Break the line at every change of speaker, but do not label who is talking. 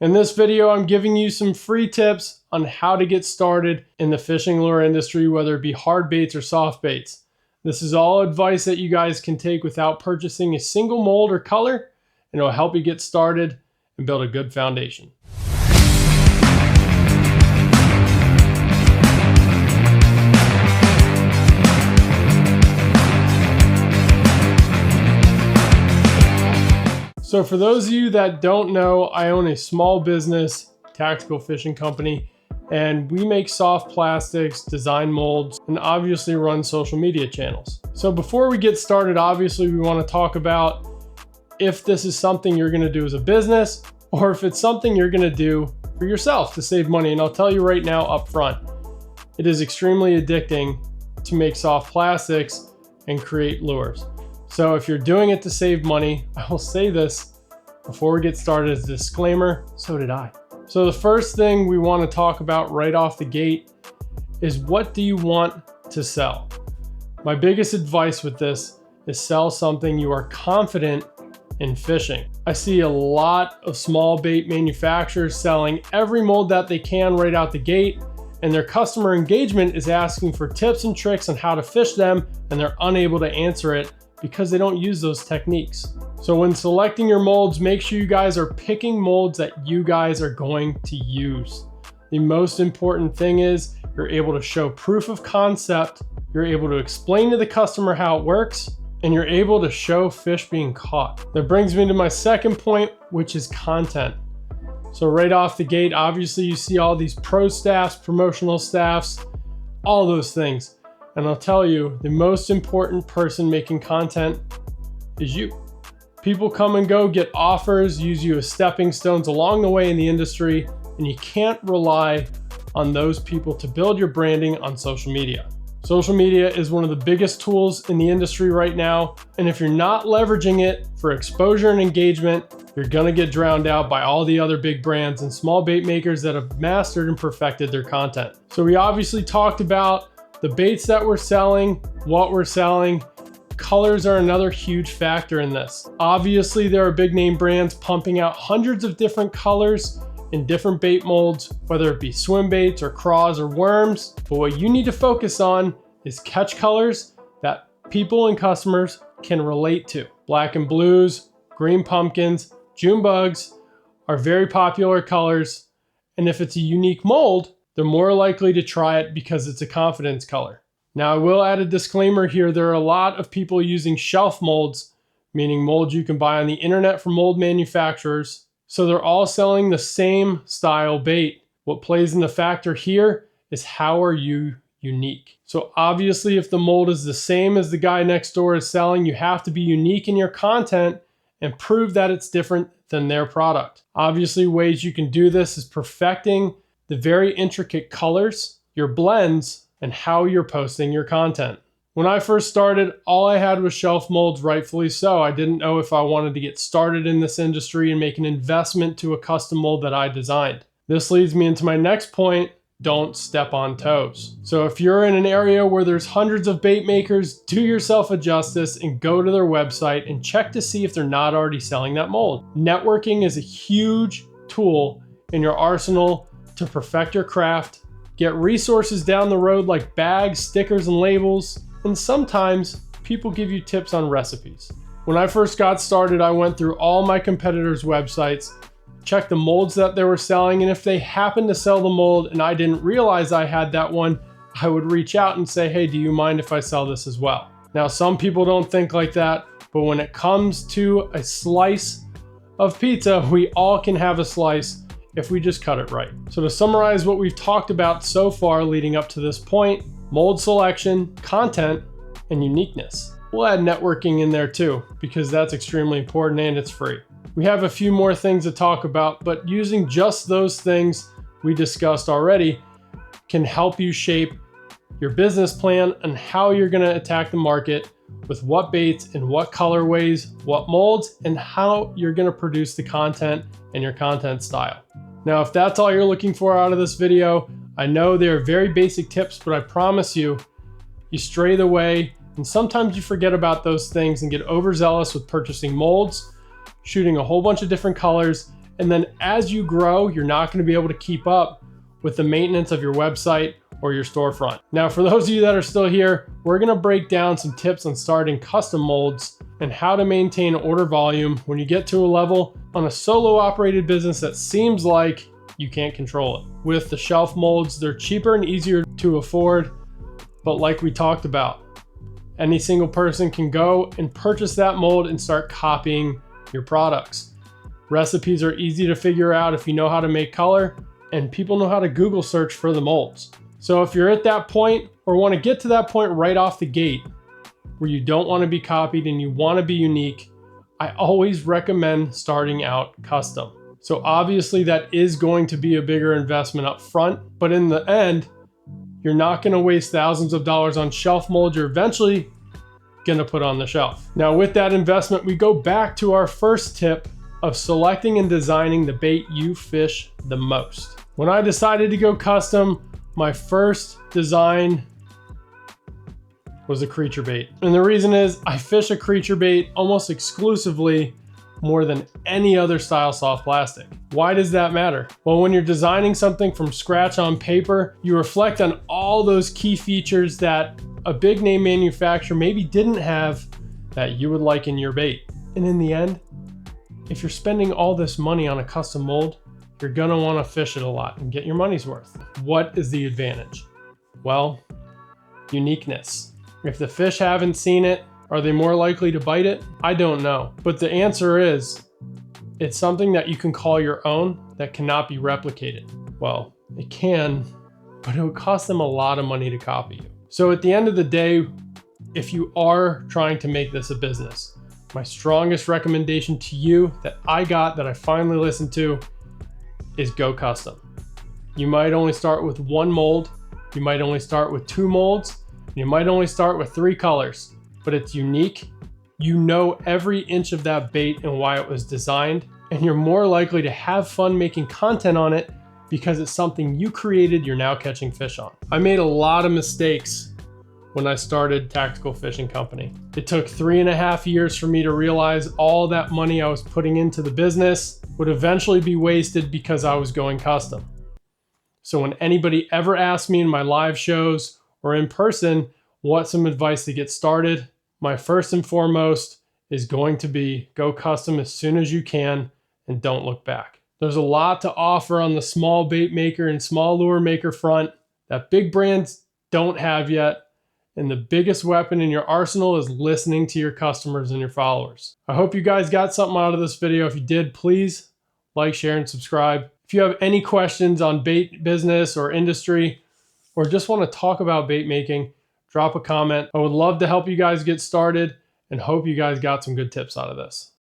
In this video, I'm giving you some free tips on how to get started in the fishing lure industry, whether it be hard baits or soft baits. This is all advice that you guys can take without purchasing a single mold or color, and it'll help you get started and build a good foundation. So for those of you that don't know, I own a small business tactical fishing company, and we make soft plastics, design molds, and obviously run social media channels. So before we get started, obviously we want to talk about if this is something you're going to do as a business or if it's something you're going to do for yourself to save money. And I'll tell you right now up front, it is extremely addicting to make soft plastics and create lures. So if you're doing it to save money, I will say this before we get started as a disclaimer, so did I. So the first thing we want to talk about right off the gate is, what do you want to sell? My biggest advice with this is sell something you are confident in fishing. I see a lot of small bait manufacturers selling every mold that they can right out the gate, and their customer engagement is asking for tips and tricks on how to fish them, and they're unable to answer it because they don't use those techniques. So when selecting your molds, make sure you guys are picking molds that you guys are going to use. The most important thing is you're able to show proof of concept, you're able to explain to the customer how it works, and you're able to show fish being caught. That brings me to my second point, which is content. So right off the gate, obviously you see all these pro staffs, promotional staffs, all those things. And I'll tell you, the most important person making content is you. People come and go, get offers, use you as stepping stones along the way in the industry, and you can't rely on those people to build your branding on social media. Social media is one of the biggest tools in the industry right now, and if you're not leveraging it for exposure and engagement, you're gonna get drowned out by all the other big brands and small bait makers that have mastered and perfected their content. So we obviously talked about the baits that we're selling, what we're selling. Colors are another huge factor in this. Obviously, there are big name brands pumping out hundreds of different colors in different bait molds, whether it be swim baits or craws or worms. But what you need to focus on is catch colors that people and customers can relate to. Black and blues, green pumpkins, June bugs are very popular colors. And if it's a unique mold, they're more likely to try it because it's a confidence color. Now, I will add a disclaimer here. There are a lot of people using shelf molds, meaning molds you can buy on the internet from mold manufacturers. So they're all selling the same style bait. What plays in the factor here is, how are you unique? So obviously, if the mold is the same as the guy next door is selling, you have to be unique in your content and prove that it's different than their product. Obviously, ways you can do this is perfecting the very intricate colors, your blends, and how you're posting your content. When I first started, all I had was shelf molds, rightfully so. I didn't know if I wanted to get started in this industry and make an investment to a custom mold that I designed. This leads me into my next point: don't step on toes. So if you're in an area where there's hundreds of bait makers, do yourself a justice and go to their website and check to see if they're not already selling that mold. Networking is a huge tool in your arsenal to perfect your craft, get resources down the road like bags, stickers, and labels, and sometimes people give you tips on recipes. When I first got started, I went through all my competitors' websites, checked the molds that they were selling, and if they happened to sell the mold and I didn't realize I had that one, I would reach out and say, hey, do you mind if I sell this as well? Now, some people don't think like that, but when it comes to a slice of pizza, we all can have a slice if we just cut it right. So to summarize what we've talked about so far leading up to this point: mold selection, content, and uniqueness. We'll add networking in there too, because that's extremely important and it's free. We have a few more things to talk about, but using just those things we discussed already can help you shape your business plan and how you're gonna attack the market with what baits and what colorways, what molds, and how you're gonna produce the content and your content style. Now, if that's all you're looking for out of this video, I know they are very basic tips, but I promise you, you stray the way, and sometimes you forget about those things and get overzealous with purchasing molds, shooting a whole bunch of different colors, And then as you grow, you're not going to be able to keep up with the maintenance of your website or your storefront. Now, for those of you that are still here, we're going to break down some tips on starting custom molds and how to maintain order volume when you get to a level on a solo operated business that seems like you can't control it. With the shelf molds, they're cheaper and easier to afford, but like we talked about, any single person can go and purchase that mold and start copying your products. Recipes are easy to figure out if you know how to make color, and people know how to Google search for the molds. So if you're at that point or want to get to that point right off the gate where you don't want to be copied and you want to be unique, I always recommend starting out custom. So obviously that is going to be a bigger investment up front, but in the end, you're not going to waste thousands of dollars on shelf molds you're eventually going to put on the shelf. Now with that investment, we go back to our first tip of selecting and designing the bait you fish the most. When I decided to go custom, my first design was a creature bait. And the reason is I fish a creature bait almost exclusively more than any other style soft plastic. Why does that matter? Well, when you're designing something from scratch on paper, you reflect on all those key features that a big name manufacturer maybe didn't have that you would like in your bait. And in the end, if you're spending all this money on a custom mold, you're gonna wanna fish it a lot and get your money's worth. What is the advantage? Well, uniqueness. If the fish haven't seen it, are they more likely to bite it? I don't know. But the answer is, it's something that you can call your own that cannot be replicated. Well, it can, but it would cost them a lot of money to copy you. So at the end of the day, if you are trying to make this a business, my strongest recommendation to you that I finally listened to is go custom. You might only start with one mold, you might only start with 2 molds, you might only start with 3 colors, but it's unique. You know every inch of that bait and why it was designed, and you're more likely to have fun making content on it because it's something you created you're now catching fish on. I made a lot of mistakes when I started Tactical Fishing Company. It took 3.5 years for me to realize all that money I was putting into the business would eventually be wasted because I was going custom. So when anybody ever asks me in my live shows or in person, what's some advice to get started? My first and foremost is going to be go custom as soon as you can and don't look back. There's a lot to offer on the small bait maker and small lure maker front that big brands don't have yet. And the biggest weapon in your arsenal is listening to your customers and your followers. I hope you guys got something out of this video. If you did, please like, share, and subscribe. If you have any questions on bait business or industry, or just want to talk about bait making, drop a comment. I would love to help you guys get started and hope you guys got some good tips out of this.